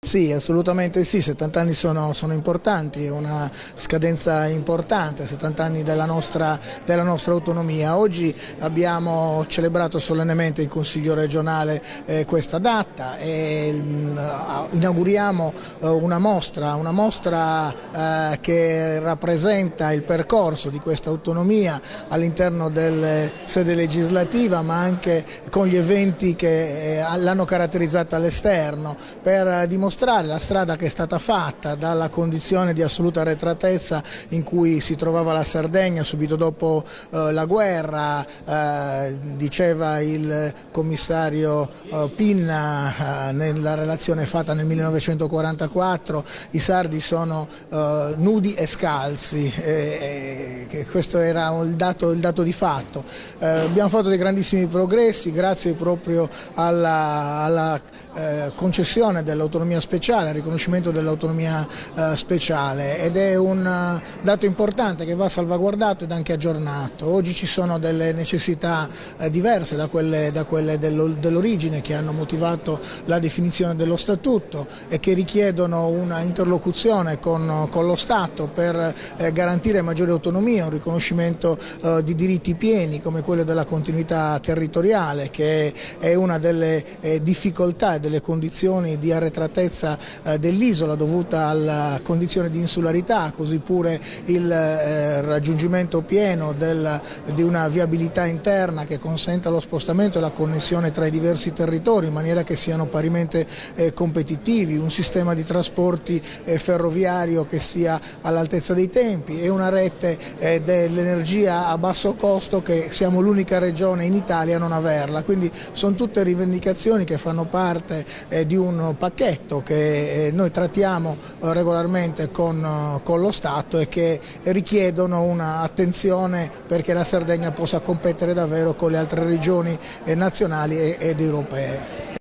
Sì, assolutamente sì, 70 anni sono importanti, è una scadenza importante, 70 anni della nostra autonomia. Oggi abbiamo celebrato solennemente in Consiglio regionale questa data e inauguriamo una mostra che rappresenta il percorso di questa autonomia all'interno della sede legislativa, ma anche con gli eventi che l'hanno caratterizzata all'esterno, per dimostrare la strada che è stata fatta dalla condizione di assoluta arretratezza in cui si trovava la Sardegna subito dopo la guerra. Diceva il commissario Pinna nella relazione fatta nel 1944, i sardi sono nudi e scalzi, che questo era il dato di fatto. Abbiamo fatto dei grandissimi progressi grazie proprio alla concessione dell'autonomia speciale, al riconoscimento dell'autonomia speciale, ed è un dato importante che va salvaguardato ed anche aggiornato. Oggi ci sono delle necessità diverse da quelle dell'origine, che hanno motivato la definizione dello Statuto e che richiedono una interlocuzione con lo Stato per garantire maggiore autonomia, un riconoscimento di diritti pieni come quello della continuità territoriale, che è una delle difficoltà e delle condizioni di arretratezza dell'isola dovuta alla condizione di insularità, così pure il raggiungimento pieno di una viabilità interna che consenta lo spostamento e la connessione tra i diversi territori in maniera che siano parimenti competitivi, un sistema di trasporti ferroviario che sia all'altezza dei tempi e una rete dell'energia a basso costo, che siamo l'unica regione in Italia a non averla. Quindi sono tutte rivendicazioni che fanno parte di un pacchetto che noi trattiamo regolarmente con lo Stato e che richiedono un'attenzione perché la Sardegna possa competere davvero con le altre regioni nazionali ed europee.